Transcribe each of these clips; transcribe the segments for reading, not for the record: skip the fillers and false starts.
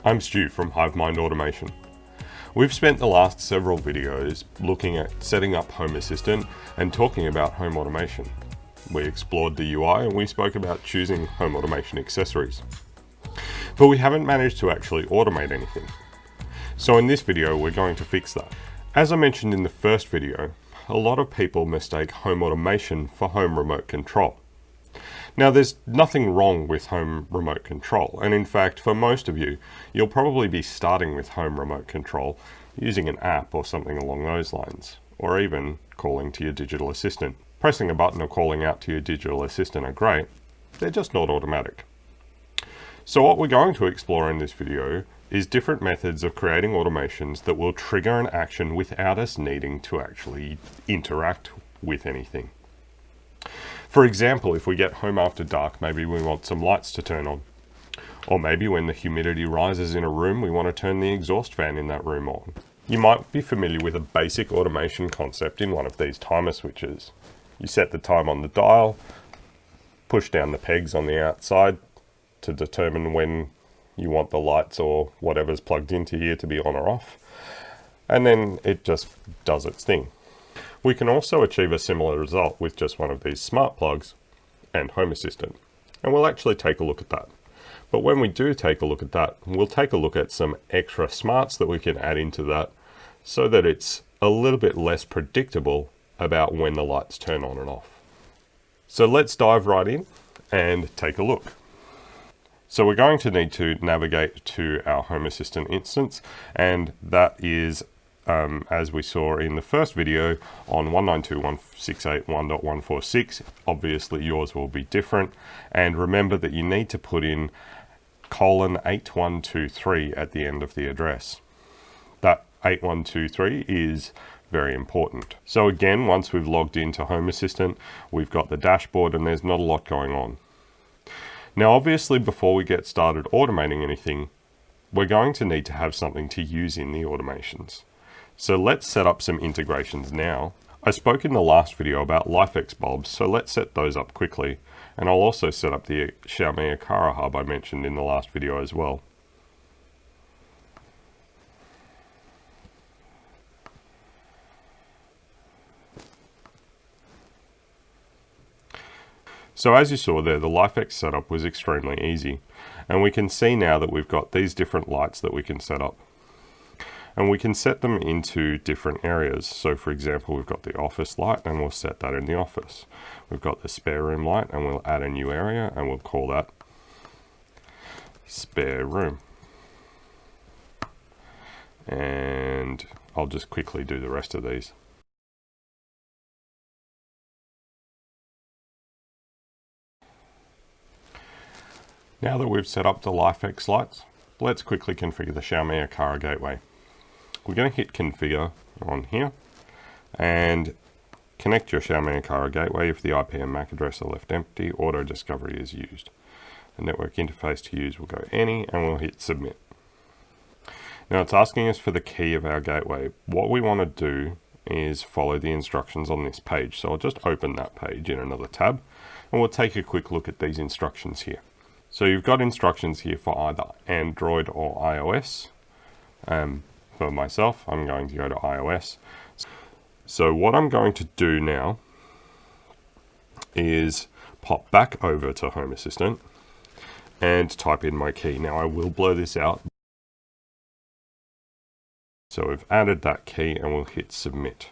I'm Stu from HiveMind Automation. We've spent the last several videos looking at setting up Home Assistant and talking about home automation. We explored the UI and we spoke about choosing home automation accessories. But we haven't managed to actually automate anything. So in this video, we're going to fix that. As I mentioned in the first video, a lot of people mistake home automation for home remote control. Now, there's nothing wrong with home remote control, and in fact, for most of you, you'll probably be starting with home remote control using an app or something along those lines, or even calling to your digital assistant. Pressing a button or calling out to your digital assistant are great, they're just not automatic. So what we're going to explore in this video is different methods of creating automations that will trigger an action without us needing to actually interact with anything. For example, if we get home after dark, maybe we want some lights to turn on. Or maybe when the humidity rises in a room, we want to turn the exhaust fan in that room on. You might be familiar with a basic automation concept in one of these timer switches. You set the time on the dial, push down the pegs on the outside to determine when you want the lights or whatever's plugged into here to be on or off, and then it just does its thing. We can also achieve a similar result with just one of these smart plugs and Home Assistant, and we'll actually take a look at that. But when we do take a look at that, we'll take a look at some extra smarts that we can add into that so that it's a little bit less predictable about when the lights turn on and off. So let's dive right in and take a look. So we're going to need to navigate to our Home Assistant instance, and that is as we saw in the first video on 192.168.1.146. Obviously yours will be different, and remember that you need to put in :8123 at the end of the address. That 8123 is very important. So again, once we've logged into Home Assistant, we've got the dashboard and there's not a lot going on. Now obviously before we get started automating anything, we're going to need to have something to use in the automations. So let's set up some integrations now. I spoke in the last video about LifeX bulbs, so let's set those up quickly. And I'll also set up the Xiaomi Akara hub I mentioned in the last video as well. So as you saw there, the LifeX setup was extremely easy. And we can see now that we've got these different lights that we can set up. And we can set them into different areas. So for example, we've got the office light and we'll set that in the office. We've got the spare room light and we'll add a new area and we'll call that spare room. And I'll just quickly do the rest of these. Now that we've set up the LifeX lights, let's quickly configure the Xiaomi Akara gateway. We're going to hit configure on here and connect your Xiaomi Akara gateway if the IP and MAC address are left empty. Auto discovery is used. The network interface to use will go any, and we'll hit submit. Now it's asking us for the key of our gateway. What we want to do is follow the instructions on this page. So I'll just open that page in another tab and we'll take a quick look at these instructions here. So you've got instructions here for either Android or iOS. For myself, I'm going to go to iOS. So what I'm going to do now is pop back over to Home Assistant and type in my key. Now I will blur this out. So we've added that key and we'll hit submit.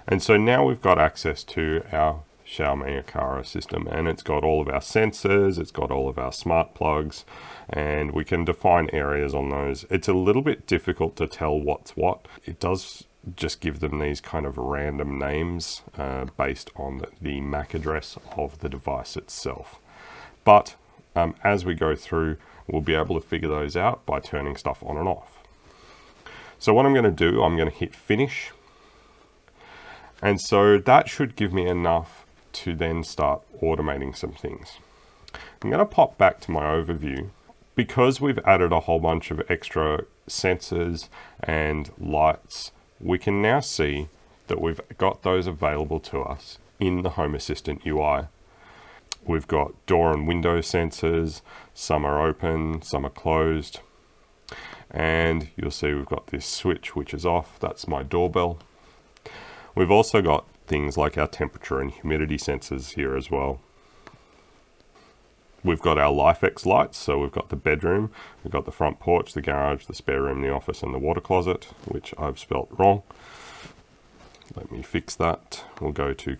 And so now we've got access to our Xiaomi Akara system, and it's got all of our sensors, it's got all of our smart plugs, and we can define areas on those. It's a little bit difficult to tell what's what. It does just give them these kind of random names based on the MAC address of the device itself. But as we go through, we'll be able to figure those out by turning stuff on and off. So what I'm going to do, I'm going to hit finish. And so that should give me enough to then start automating some things. I'm going to pop back to my overview. Because we've added a whole bunch of extra sensors and lights, we can now see that we've got those available to us in the Home Assistant UI. We've got door and window sensors, some are open, some are closed. And you'll see we've got this switch which is off. That's my doorbell. We've also got things like our temperature and humidity sensors here as well. We've got our LifeX lights, so we've got the bedroom, we've got the front porch, the garage, the spare room, the office, and the water closet, which I've spelt wrong. Let me fix that. We'll go to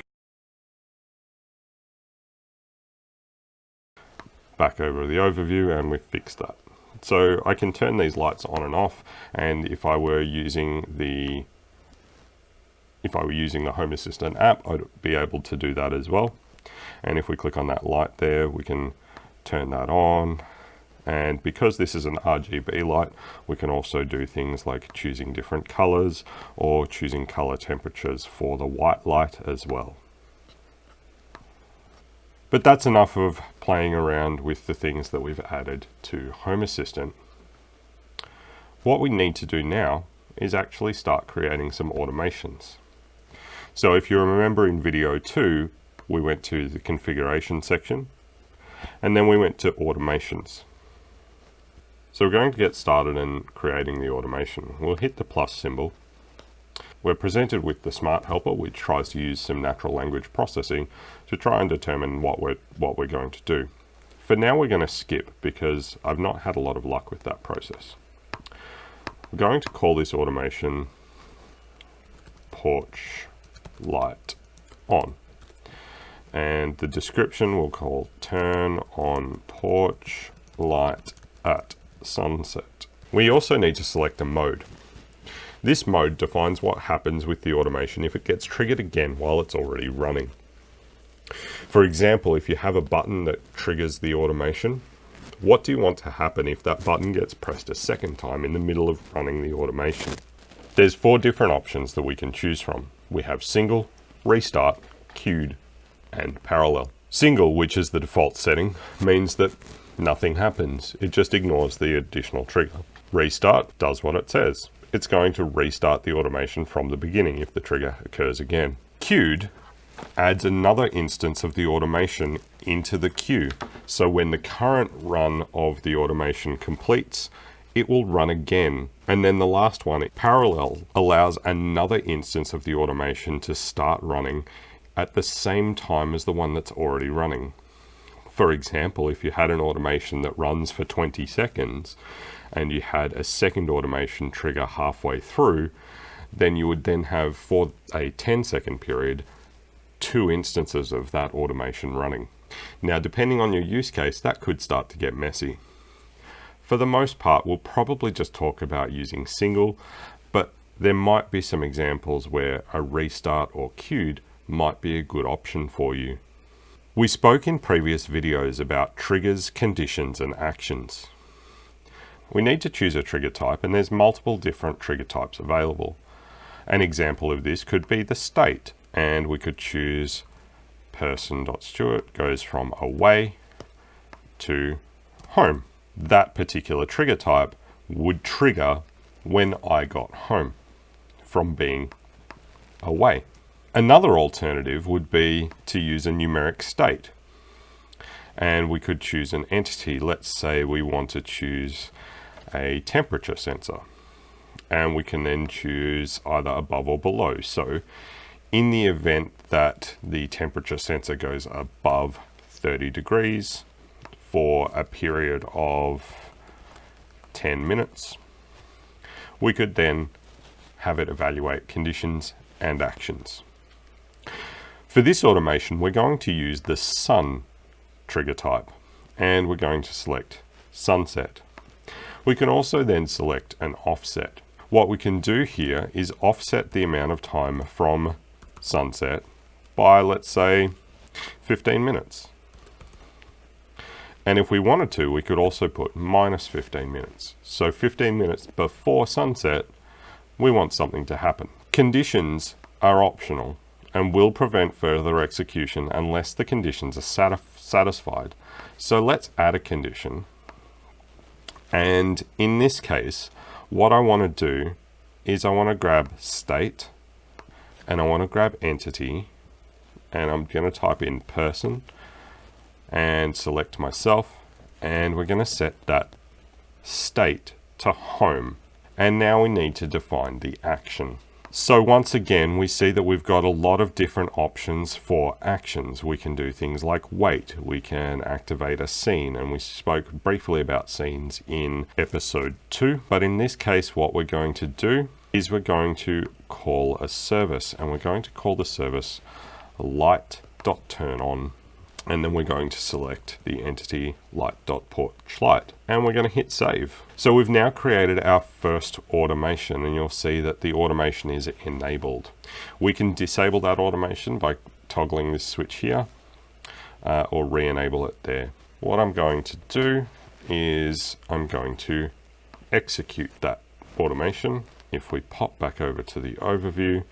back over the overview, and we've fixed that. So I can turn these lights on and off, and if I were using the Home Assistant app, I'd be able to do that as well. And if we click on that light there, we can turn that on. And because this is an RGB light, we can also do things like choosing different colors or choosing color temperatures for the white light as well. But that's enough of playing around with the things that we've added to Home Assistant. What we need to do now is actually start creating some automations. So if you remember in video 2, we went to the configuration section, and then we went to automations. So we're going to get started in creating the automation. We'll hit the plus symbol. We're presented with the Smart Helper, which tries to use some natural language processing to try and determine what we're going to do. For now, we're going to skip because I've not had a lot of luck with that process. We're going to call this automation porch light on. And the description we'll call turn on porch light at sunset. We also need to select a mode. This mode defines what happens with the automation if it gets triggered again while it's already running. For example, if you have a button that triggers the automation, what do you want to happen if that button gets pressed a second time in the middle of running the automation? There's 4 different options that we can choose from. We have single, restart, queued, and parallel. Single, which is the default setting, means that nothing happens. It just ignores the additional trigger. Restart does what it says. It's going to restart the automation from the beginning if the trigger occurs again. Queued adds another instance of the automation into the queue. So when the current run of the automation completes, it will run again. And then the last one, parallel, allows another instance of the automation to start running at the same time as the one that's already running. For example, if you had an automation that runs for 20 seconds and you had a second automation trigger halfway through, then you would then have, for a 10-second period, 2 instances of that automation running. Now, depending on your use case, that could start to get messy. For the most part, we'll probably just talk about using single, but there might be some examples where a restart or queued might be a good option for you. We spoke in previous videos about triggers, conditions, and actions. We need to choose a trigger type, and there's multiple different trigger types available. An example of this could be the state, and we could choose person.Stewart goes from away to home. That particular trigger type would trigger when I got home from being away. Another alternative would be to use a numeric state. And we could choose an entity. Let's say we want to choose a temperature sensor. And we can then choose either above or below. So in the event that the temperature sensor goes above 30 degrees for a period of 10 minutes, we could then have it evaluate conditions and actions. For this automation, we're going to use the sun trigger type, and we're going to select sunset. We can also then select an offset. What we can do here is offset the amount of time from sunset by, let's say, 15 minutes. And if we wanted to, we could also put minus 15 minutes. So 15 minutes before sunset, we want something to happen. Conditions are optional and will prevent further execution unless the conditions are satisfied. So let's add a condition. And in this case, what I want to do is I want to grab state, and I want to grab entity, and I'm going to type in person and select myself, and we're going to set that state to home. And now we need to define the action. So once again, we see that we've got a lot of different options for actions. We can do things like wait, we can activate a scene, and we spoke briefly about scenes in episode 2. But in this case, what we're going to do is we're going to call a service, and we're going to call the service light.turnOn. And then we're going to select the entity light.porchlight, and we're going to hit save. So we've now created our first automation, and you'll see that the automation is enabled. We can disable that automation by toggling this switch here, or re-enable it there. What I'm going to do is I'm going to execute that automation. If we pop back over to the overview,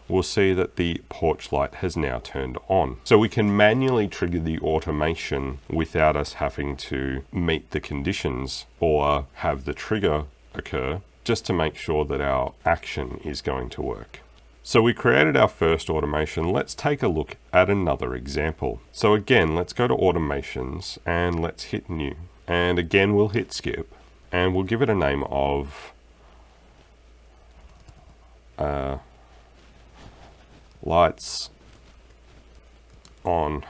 we'll see that the porch light has now turned on. So we can manually trigger the automation without us having to meet the conditions or have the trigger occur, just to make sure that our action is going to work. So we created our first automation. Let's take a look at another example. So again, let's go to automations and let's hit new. And again, we'll hit skip and we'll give it a name of lights on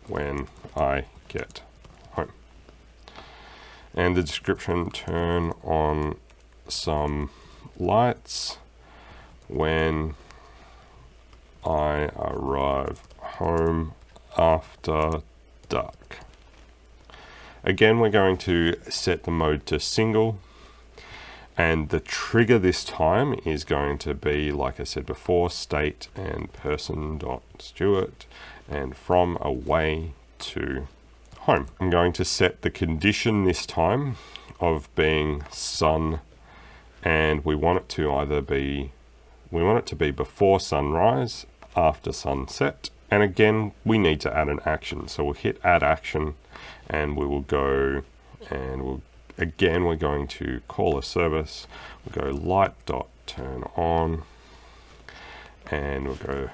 when I get home. And the description, turn on some lights when I arrive home after dark. Again, we're going to set the mode to single. And the trigger this time is going to be, like I said before, state and person.stewart and from away to home. I'm going to set the condition this time of being sun, and we want it to be before sunrise, after sunset. And again, we need to add an action. So we'll hit add action and we will go and again, we're going to call a service. We'll go light.turnOn, and we'll go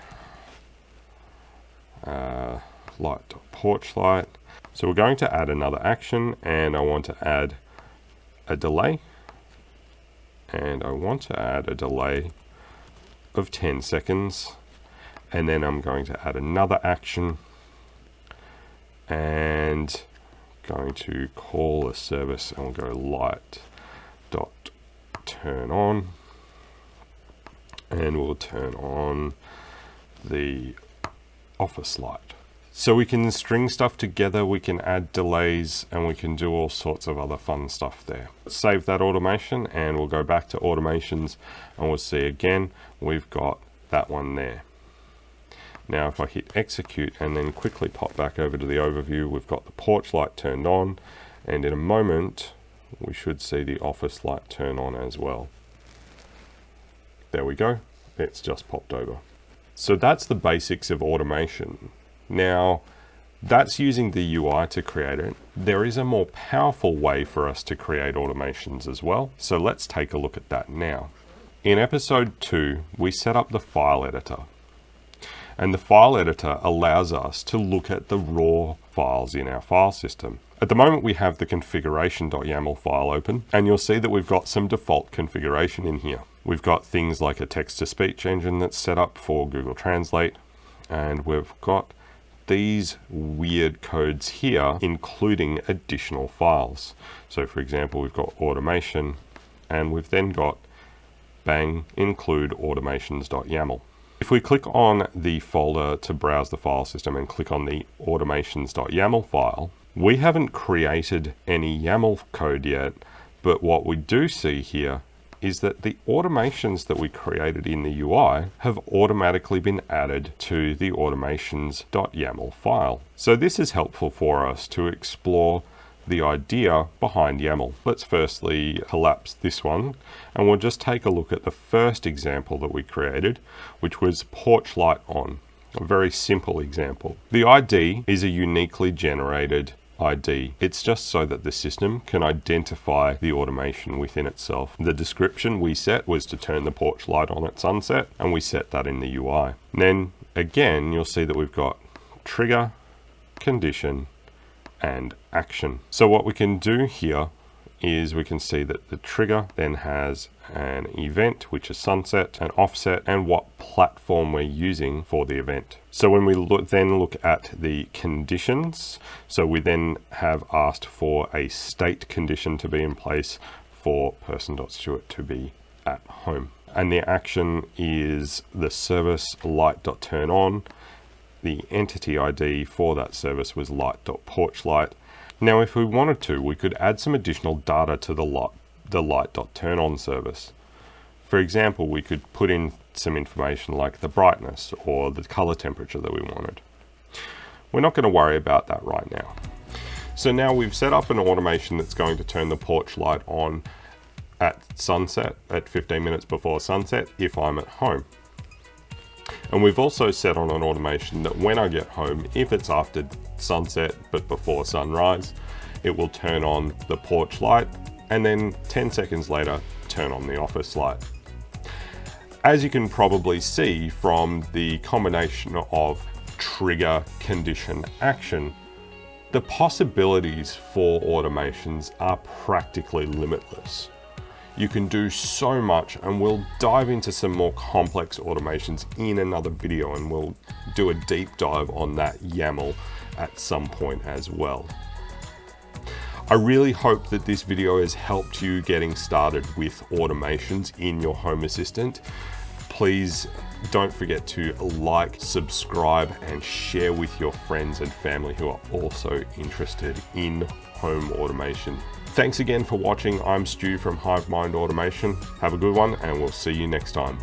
light.porchlight. So we're going to add another action, and I want to add a delay, and I want to add a delay of 10 seconds, and then I'm going to add another action, and going to call a service, and we'll go light.turnOn, and we'll turn on the office light. So we can string stuff together, we can add delays, and we can do all sorts of other fun stuff there. Let's save that automation, and we'll go back to automations, and we'll see again, we've got that one there. Now if I hit execute and then quickly pop back over to the overview, we've got the porch light turned on, and in a moment we should see the office light turn on as well. There we go, it's just popped over. So that's the basics of automation. Now that's using the UI to create it. There is a more powerful way for us to create automations as well. So let's take a look at that now. In episode 2, we set up the file editor. And the file editor allows us to look at the raw files in our file system. At the moment, we have the configuration.yaml file open, and you'll see that we've got some default configuration in here. We've got things like a text-to-speech engine that's set up for Google Translate, and we've got these weird codes here, including additional files. So for example, we've got automation, and we've then got bang, include automations.yaml. If we click on the folder to browse the file system and click on the automations.yaml file, we haven't created any YAML code yet, but what we do see here is that the automations that we created in the UI have automatically been added to the automations.yaml file. So this is helpful for us to explore the idea behind YAML. Let's firstly collapse this one, and we'll just take a look at the first example that we created, which was porch light on. A very simple example. The ID is a uniquely generated ID. It's just so that the system can identify the automation within itself. The description we set was to turn the porch light on at sunset, and we set that in the UI. And then again, you'll see that we've got trigger, condition, and action. So what we can do here is we can see that the trigger then has an event, which is sunset, an offset, and what platform we're using for the event. So when we look at the conditions, so we then have asked for a state condition to be in place for person.stewart to be at home. And the action is the service light.turn-on. The entity ID for that service was light.porchlight. Now, if we wanted to, we could add some additional data to the light.turn-on service. For example, we could put in some information like the brightness or the color temperature that we wanted. We're not going to worry about that right now. So now we've set up an automation that's going to turn the porch light on at sunset, at 15 minutes before sunset, if I'm at home. And we've also set on an automation that when I get home, if it's after sunset but before sunrise, it will turn on the porch light and then 10 seconds later, turn on the office light. As you can probably see from the combination of trigger, condition, action, the possibilities for automations are practically limitless. You can do so much, and we'll dive into some more complex automations in another video, and we'll do a deep dive on that YAML at some point as well. I really hope that this video has helped you getting started with automations in your Home Assistant. Please don't forget to like, subscribe, and share with your friends and family who are also interested in home automation. Thanks again for watching. I'm Stu from HiveMind Automation. Have a good one, and we'll see you next time.